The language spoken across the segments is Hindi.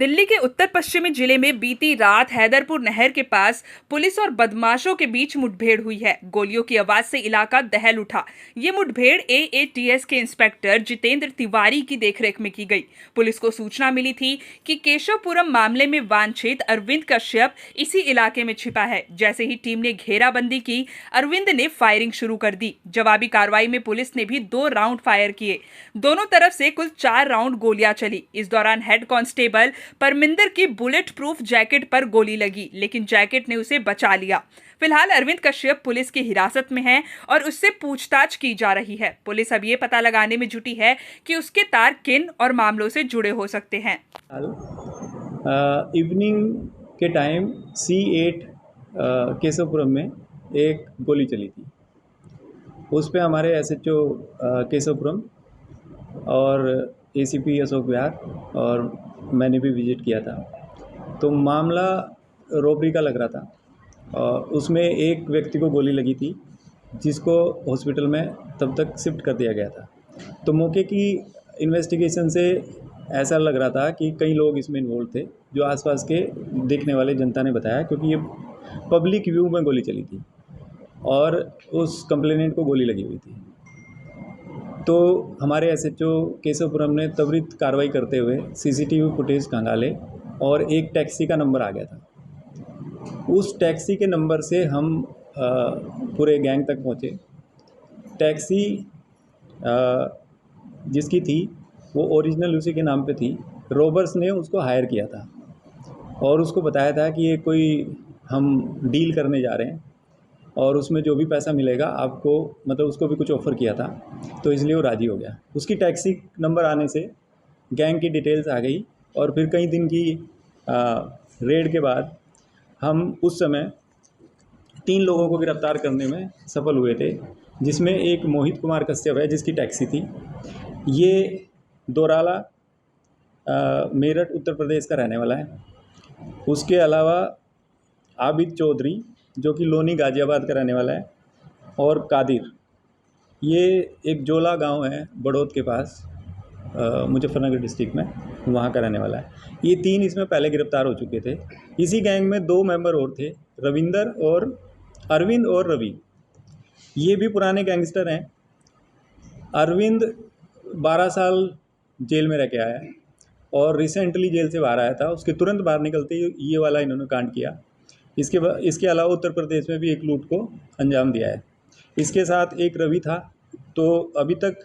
दिल्ली के उत्तर पश्चिमी जिले में बीती रात हैदरपुर नहर के पास पुलिस और बदमाशों के बीच मुठभेड़ हुई है। गोलियों की आवाज से इलाका दहल उठा। ये मुठभेड़ एएटीएस के इंस्पेक्टर जितेंद्र तिवारी की देखरेख में की गई। पुलिस को सूचना मिली थी कि केशवपुरम मामले में वांछित अरविंद कश्यप इसी इलाके में छिपा है। जैसे ही टीम ने घेराबंदी की, अरविंद ने फायरिंग शुरू कर दी। जवाबी कार्रवाई में पुलिस ने भी 2 राउंड फायर किए। दोनों तरफ से कुल 4 राउंड गोलियां चली। इस दौरान हेड कांस्टेबल परमिंदर की बुलेट प्रूफ जैकेट पर गोली लगी, लेकिन जैकेट ने उसे बचा लिया। फिलहाल अरविंद कश्यप पुलिस की हिरासत में है और उससे पूछताछ की जा रही है। पुलिस अब ये पता लगाने में जुटी है कि उसके तार किन और मामलों से जुड़े हो सकते हैं। इवनिंग के टाइम C8 केशवपुरम में एक गोली चली थी। उस पे हमारे SHO केशवपुरम और ACP अशोक विहार और मैंने भी विजिट किया था। तो मामला रॉबरी का लग रहा था और उसमें एक व्यक्ति को गोली लगी थी, जिसको हॉस्पिटल में तब तक शिफ्ट कर दिया गया था। तो मौके की इन्वेस्टिगेशन से ऐसा लग रहा था कि कई लोग इसमें इन्वॉल्व थे, जो आसपास के देखने वाले जनता ने बताया, क्योंकि ये पब्लिक व्यू में गोली चली थी और उस कंप्लेनेंट को गोली लगी हुई थी। तो हमारे SHO केशवपुरम ने त्वरित कार्रवाई करते हुए CCTV फुटेज खंगाले और एक टैक्सी का नंबर आ गया था। उस टैक्सी के नंबर से हम पूरे गैंग तक पहुँचे। टैक्सी जिसकी थी वो ओरिजिनल उसी के नाम पे थी। रॉबर्स ने उसको हायर किया था और उसको बताया था कि ये कोई हम डील करने जा रहे हैं और उसमें जो भी पैसा मिलेगा आपको, मतलब उसको भी कुछ ऑफ़र किया था, तो इसलिए वो राज़ी हो गया। उसकी टैक्सी नंबर आने से गैंग की डिटेल्स आ गई और फिर कई दिन की रेड के बाद हम उस समय 3 लोगों को गिरफ्तार करने में सफल हुए थे, जिसमें एक मोहित कुमार कश्यप है, जिसकी टैक्सी थी। ये दोराला मेरठ उत्तर प्रदेश का रहने वाला है। उसके अलावा आबिद चौधरी, जो कि लोनी गाज़ियाबाद का रहने वाला है, और कादिर, ये एक जोला गांव है बड़ौद के पास, मुजफ्फरनगर डिस्ट्रिक्ट में, वहाँ का रहने वाला है। ये 3 इसमें पहले गिरफ्तार हो चुके थे। इसी गैंग में 2 मेंबर और थे, अरविंद और रवि। ये भी पुराने गैंगस्टर हैं। अरविंद 12 साल जेल में रह के आया है और रिसेंटली जेल से बाहर आया था। उसके तुरंत बाहर निकलते ही ये वाला इन्होंने कांड किया। इसके अलावा उत्तर प्रदेश में भी एक लूट को अंजाम दिया है। इसके साथ एक रवि था। तो अभी तक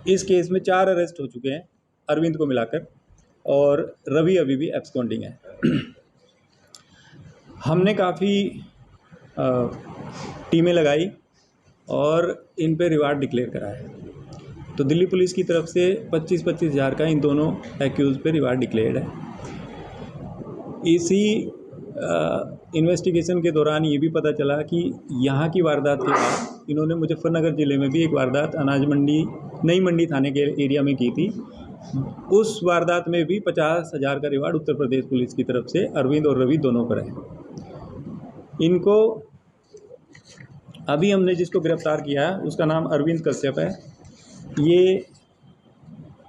इस केस में 4 अरेस्ट हो चुके हैं अरविंद को मिलाकर, और रवि अभी भी एब्सकॉन्डिंग है। हमने काफ़ी टीमें लगाई और इन पे रिवार्ड डिक्लेयर करा है। तो दिल्ली पुलिस की तरफ से 25-25 हज़ार का इन दोनों एक्यूज़ पे रिवार्ड डिक्लेयर्ड है। इसी इन्वेस्टिगेशन के दौरान ये भी पता चला कि यहाँ की वारदात के बाद इन्होंने मुजफ्फरनगर ज़िले में भी एक वारदात अनाज मंडी, नई मंडी थाने के एरिया में की थी। उस वारदात में भी 50,000 का रिवार्ड उत्तर प्रदेश पुलिस की तरफ से अरविंद और रवि दोनों पर है। इनको अभी हमने जिसको गिरफ्तार किया है उसका नाम अरविंद कश्यप है। ये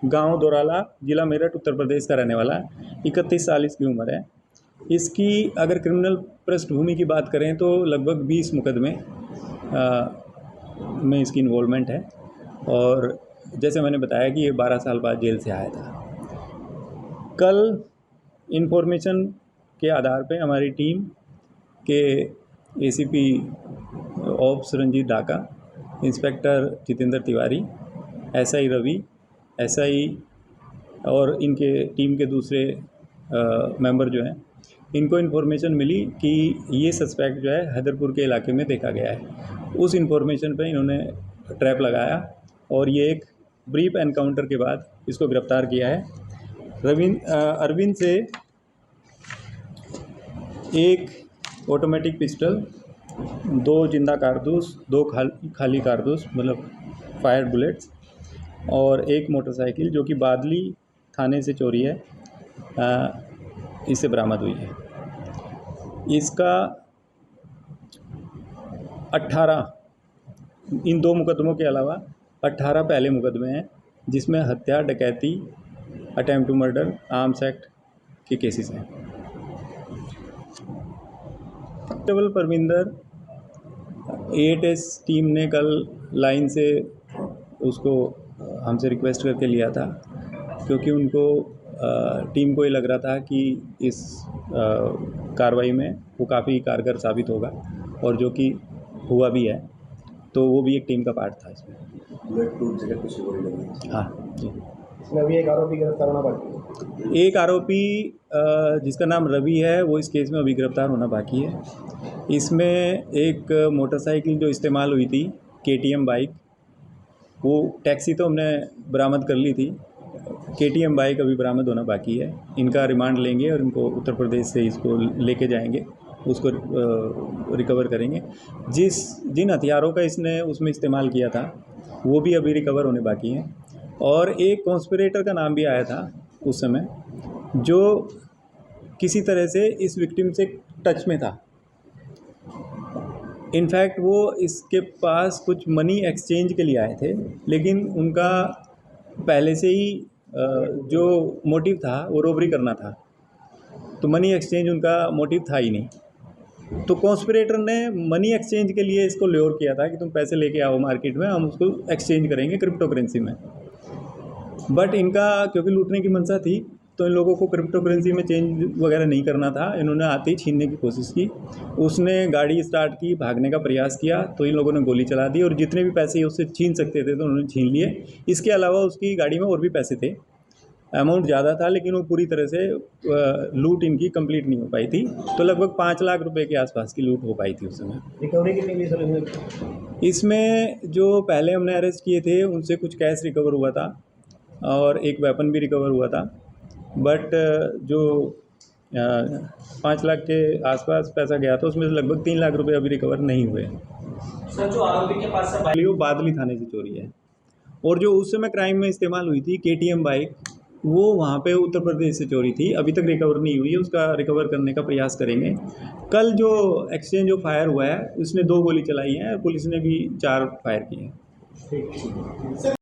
गांव दोराला, जिला मेरठ, उत्तर प्रदेश का रहने वाला है। 31 साल इसकी उम्र है। इसकी अगर क्रिमिनल पृष्ठभूमि की बात करें तो लगभग 20 मुकदमे में इसकी इन्वॉल्वमेंट है, और जैसे मैंने बताया कि ये 12 साल बाद जेल से आया था। कल इन्फॉर्मेशन के आधार पे हमारी टीम के ACP ops Ranjit Dhaka, inspector Jitendra Tiwari, SI Ravi, SI और इनके टीम के दूसरे मेंबर जो हैं, इनको इन्फॉर्मेशन मिली कि ये सस्पेक्ट जो है हैदरपुर के इलाके में देखा गया है। उस इन्फॉर्मेशन पे इन्होंने ट्रैप लगाया और ये एक ब्रीफ एनकाउंटर के बाद इसको गिरफ्तार किया है। अरविंद से एक ऑटोमेटिक पिस्टल, 2 जिंदा कारतूस, 2 खाली कारतूस, मतलब फायर बुलेट्स, और एक मोटरसाइकिल जो कि बादली थाने से चोरी है, इससे बरामद हुई है। इसका 18 इन 2 मुकदमों के अलावा 18 पहले मुकदमे हैं, जिसमें हत्या, डकैती, attempt to murder, arms act के केसेस हैं। कांस्टेबल परमिंदर AATS टीम ने कल लाइन से उसको हमसे रिक्वेस्ट करके लिया था, क्योंकि उनको टीम को ये लग रहा था कि इस कार्रवाई में वो काफ़ी कारगर साबित होगा, और जो कि हुआ भी है, तो वो भी एक टीम का पार्ट था इसमें। हाँ जी। इसमें अभी एक आरोपी गिरफ्तार होना बाकी है। एक आरोपी जिसका नाम रवि है, वो इस केस में अभी गिरफ्तार होना बाकी है। इसमें एक मोटरसाइकिल जो इस्तेमाल हुई थी, KTM बाइक, वो टैक्सी तो हमने बरामद कर ली थी, KTM बाइक अभी बरामद होना बाकी है। इनका रिमांड लेंगे और इनको उत्तर प्रदेश से इसको लेके जाएंगे, उसको रिकवर करेंगे। जिन हथियारों का इसने उसमें इस्तेमाल किया था, वो भी अभी रिकवर होने बाकी हैं। और एक कॉन्स्पिरेटर का नाम भी आया था उस समय, जो किसी तरह से इस विक्टिम से टच में था। इनफैक्ट वो इसके पास कुछ मनी एक्सचेंज के लिए आए थे, लेकिन उनका पहले से ही जो मोटिव था वो रॉबरी करना था, तो मनी एक्सचेंज उनका मोटिव था ही नहीं। तो कॉन्स्पिरेटर ने मनी एक्सचेंज के लिए इसको ल्योर किया था कि तुम पैसे लेके आओ मार्केट में, हम उसको एक्सचेंज करेंगे क्रिप्टो करेंसी में। बट इनका क्योंकि लूटने की मंशा थी, तो इन लोगों को क्रिप्टो करेंसी में चेंज वगैरह नहीं करना था। इन्होंने आते ही छीनने की कोशिश की। उसने गाड़ी स्टार्ट की, भागने का प्रयास किया, तो इन लोगों ने गोली चला दी, और जितने भी पैसे उससे छीन सकते थे तो उन्होंने छीन लिए। इसके अलावा उसकी गाड़ी में और भी पैसे थे, अमाउंट ज़्यादा था, लेकिन वो पूरी तरह से लूट इनकी कंप्लीट नहीं हो पाई थी। तो लगभग 5 लाख रुपए के आसपास की लूट हो पाई थी उस समय। रिकवरी कितनी हुई सर? इसमें जो पहले हमने अरेस्ट किए थे, उनसे कुछ कैश रिकवर हुआ था और एक वेपन भी रिकवर हुआ था। बट जो 5 लाख के आसपास पैसा गया था, उसमें से लगभग 3 लाख रुपए अभी रिकवर नहीं हुए। सर, जो आरोपी के पास वो बादली थाने से चोरी है। और जो उस समय क्राइम में इस्तेमाल हुई थी KTM बाइक, वो वहाँ पे उत्तर प्रदेश से चोरी थी, अभी तक रिकवर नहीं हुई है। उसका रिकवर करने का प्रयास करेंगे। कल जो एक्सचेंज जो फायर हुआ है, उसने 2 गोली चलाई हैं, पुलिस ने भी 4 फायर किए हैं। ठीक है।